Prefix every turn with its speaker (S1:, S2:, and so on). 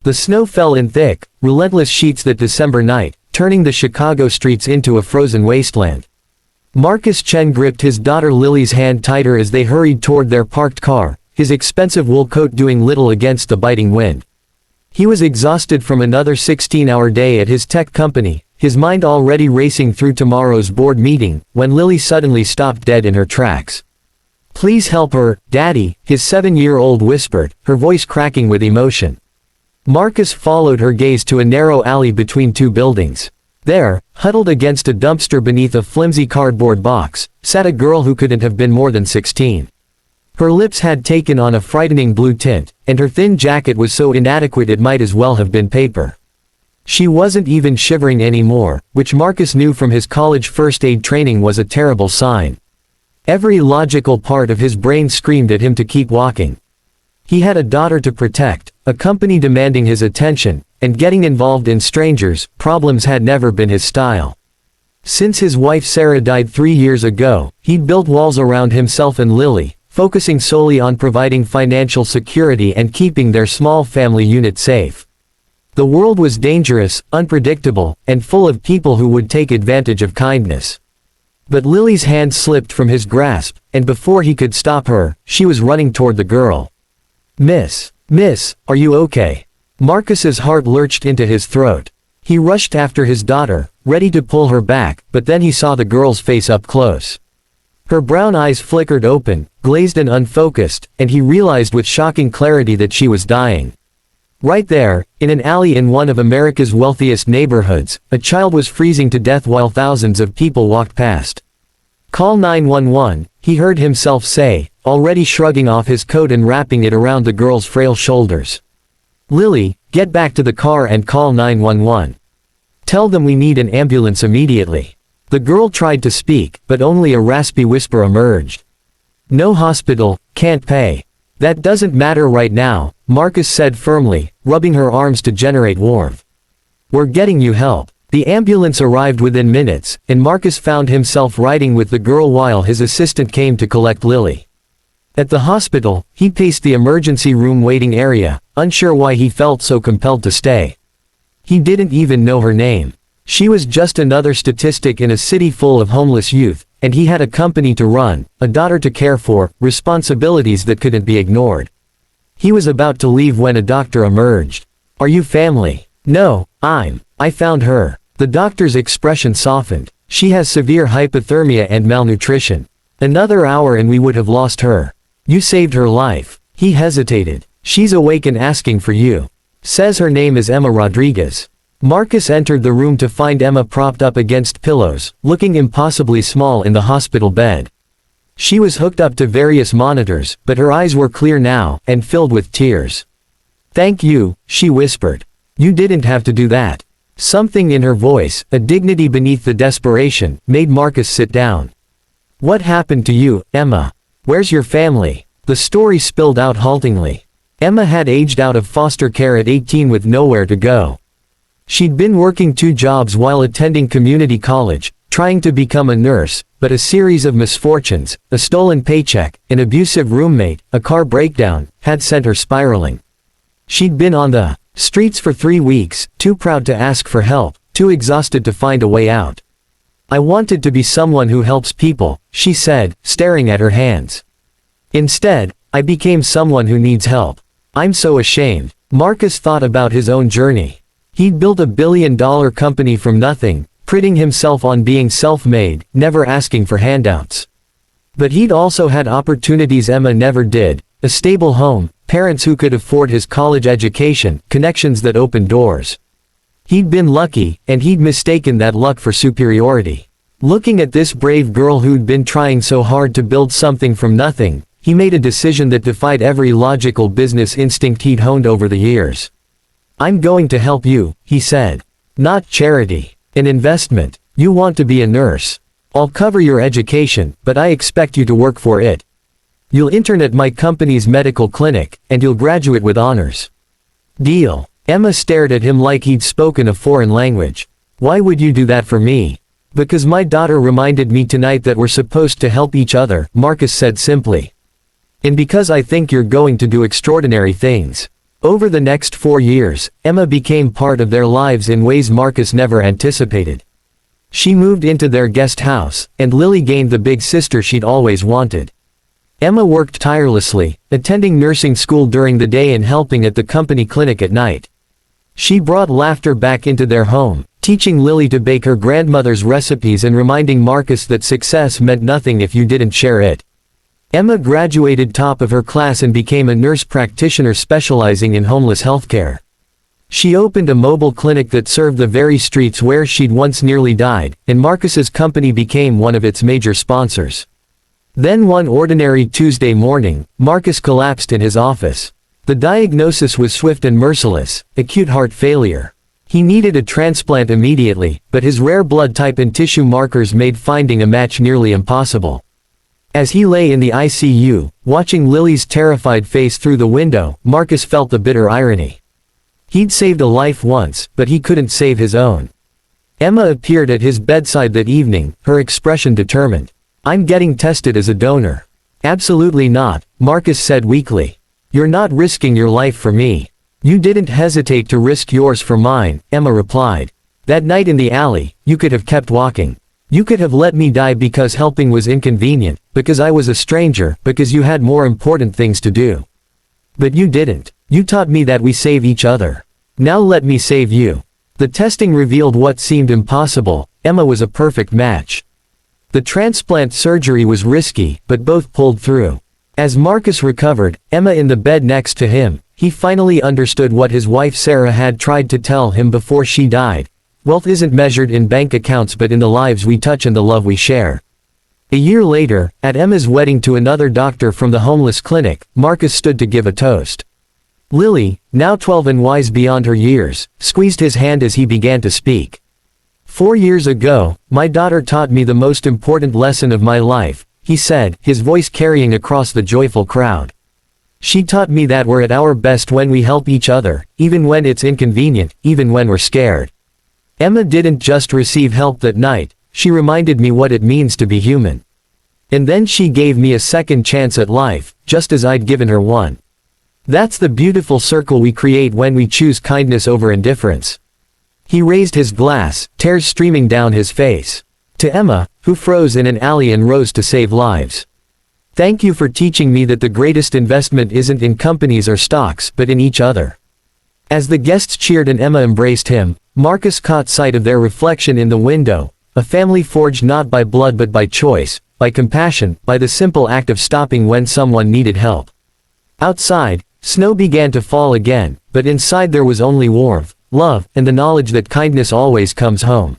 S1: The snow fell in thick, relentless sheets that December night, turning the Chicago streets into a frozen wasteland. Marcus Chen gripped his daughter Lily's hand tighter as they hurried toward their parked car, his expensive wool coat doing little against the biting wind. He was exhausted from another 16-hour day at his tech company, his mind already racing through tomorrow's board meeting, when Lily suddenly stopped dead in her tracks. "Please help her, Daddy," his 7-year-old whispered, her voice cracking with emotion. Marcus followed her gaze to a narrow alley between two buildings. There, huddled against a dumpster beneath a flimsy cardboard box, sat a girl who couldn't have been more than 16. Her lips had taken on a frightening blue tint, and her thin jacket was so inadequate it might as well have been paper. She wasn't even shivering anymore, which Marcus knew from his college first aid training was a terrible sign. Every logical part of his brain screamed at him to keep walking. He had a daughter to protect, a company demanding his attention, and getting involved in strangers' problems had never been his style. Since his wife Sarah died 3 years ago, he'd built walls around himself and Lily, focusing solely on providing financial security and keeping their small family unit safe. The world was dangerous, unpredictable, and full of people who would take advantage of kindness. But Lily's hand slipped from his grasp, and before he could stop her, she was running toward the girl. Miss, are you okay?" Marcus's heart lurched into his throat. He rushed after his daughter, ready to pull her back, but then he saw the girl's face up close. Her brown eyes flickered open, glazed and unfocused, and he realized with shocking clarity that she was dying. Right there, in an alley in one of America's wealthiest neighborhoods, a child was freezing to death while thousands of people walked past. "Call 911, he heard himself say, already shrugging off his coat and wrapping it around the girl's frail shoulders. "Lily, get back to the car and call 911. Tell them we need an ambulance immediately." The girl tried to speak, but only a raspy whisper emerged. "No hospital, can't pay." "That doesn't matter right now," Marcus said firmly, rubbing her arms to generate warmth. "We're getting you help." The ambulance arrived within minutes, and Marcus found himself riding with the girl while his assistant came to collect Lily. At the hospital, he paced the emergency room waiting area, unsure why he felt so compelled to stay. He didn't even know her name. She was just another statistic in a city full of homeless youth, and he had a company to run, a daughter to care for, responsibilities that couldn't be ignored. He was about to leave when a doctor emerged. "Are you family?" "No, I found her." The doctor's expression softened. "She has severe hypothermia and malnutrition. Another hour and we would have lost her. You saved her life." He hesitated. "She's awake and asking for you. Says her name is Emma Rodriguez." Marcus entered the room to find Emma propped up against pillows, looking impossibly small in the hospital bed. She was hooked up to various monitors, but her eyes were clear now, and filled with tears. "Thank you," she whispered. "You didn't have to do that." Something in her voice, a dignity beneath the desperation, made Marcus sit down. "What happened to you, Emma? Where's your family?" The story spilled out haltingly. Emma had aged out of foster care at 18 with nowhere to go. She'd been working 2 jobs while attending community college, trying to become a nurse, but a series of misfortunes, a stolen paycheck, an abusive roommate, a car breakdown, had sent her spiraling. She'd been on the streets for 3 weeks, too proud to ask for help, too exhausted to find a way out. "I wanted to be someone who helps people," she said, staring at her hands. "Instead, I became someone who needs help. I'm so ashamed." Marcus thought about his own journey. He'd built a billion-dollar company from nothing, priding himself on being self-made, never asking for handouts. But he'd also had opportunities Emma never did, a stable home, parents who could afford his college education, connections that opened doors. He'd been lucky, and he'd mistaken that luck for superiority. Looking at this brave girl who'd been trying so hard to build something from nothing, he made a decision that defied every logical business instinct he'd honed over the years. "I'm going to help you," he said. "Not charity. An investment. You want to be a nurse. I'll cover your education, but I expect you to work for it. You'll intern at my company's medical clinic, and you'll graduate with honors." "Deal." Emma stared at him like he'd spoken a foreign language. "Why would you do that for me?" "Because my daughter reminded me tonight that we're supposed to help each other," Marcus said simply. "And because I think you're going to do extraordinary things." Over the next 4 years, Emma became part of their lives in ways Marcus never anticipated. She moved into their guest house, and Lily gained the big sister she'd always wanted. Emma worked tirelessly, attending nursing school during the day and helping at the company clinic at night. She brought laughter back into their home, teaching Lily to bake her grandmother's recipes and reminding Marcus that success meant nothing if you didn't share it. Emma graduated top of her class and became a nurse practitioner specializing in homeless healthcare. She opened a mobile clinic that served the very streets where she'd once nearly died, and Marcus's company became one of its major sponsors. Then one ordinary Tuesday morning, Marcus collapsed in his office. The diagnosis was swift and merciless: acute heart failure. He needed a transplant immediately, but his rare blood type and tissue markers made finding a match nearly impossible. As he lay in the ICU, watching Lily's terrified face through the window, Marcus felt the bitter irony. He'd saved a life once, but he couldn't save his own. Emma appeared at his bedside that evening, her expression determined. "I'm getting tested as a donor." "Absolutely not," Marcus said weakly. "You're not risking your life for me." "You didn't hesitate to risk yours for mine," Emma replied. "That night in the alley, you could have kept walking. You could have let me die because helping was inconvenient, because I was a stranger, because you had more important things to do. But you didn't. You taught me that we save each other. Now let me save you." The testing revealed what seemed impossible: Emma was a perfect match. The transplant surgery was risky, but both pulled through. As Marcus recovered, Emma in the bed next to him, he finally understood what his wife Sarah had tried to tell him before she died. Wealth isn't measured in bank accounts but in the lives we touch and the love we share. A year later, at Emma's wedding to another doctor from the homeless clinic, Marcus stood to give a toast. Lily, now 12 and wise beyond her years, squeezed his hand as he began to speak. "4 years ago, my daughter taught me the most important lesson of my life," he said, his voice carrying across the joyful crowd. "She taught me that we're at our best when we help each other, even when it's inconvenient, even when we're scared." Emma didn't just receive help that night, she reminded me what it means to be human. And then she gave me a second chance at life, just as I'd given her one. That's the beautiful circle we create when we choose kindness over indifference. He raised his glass, tears streaming down his face. To Emma, who froze in an alley and rose to save lives. "Thank you for teaching me that the greatest investment isn't in companies or stocks, but in each other." As the guests cheered and Emma embraced him, Marcus caught sight of their reflection in the window, a family forged not by blood but by choice, by compassion, by the simple act of stopping when someone needed help. Outside, snow began to fall again, but inside there was only warmth, love, and the knowledge that kindness always comes home.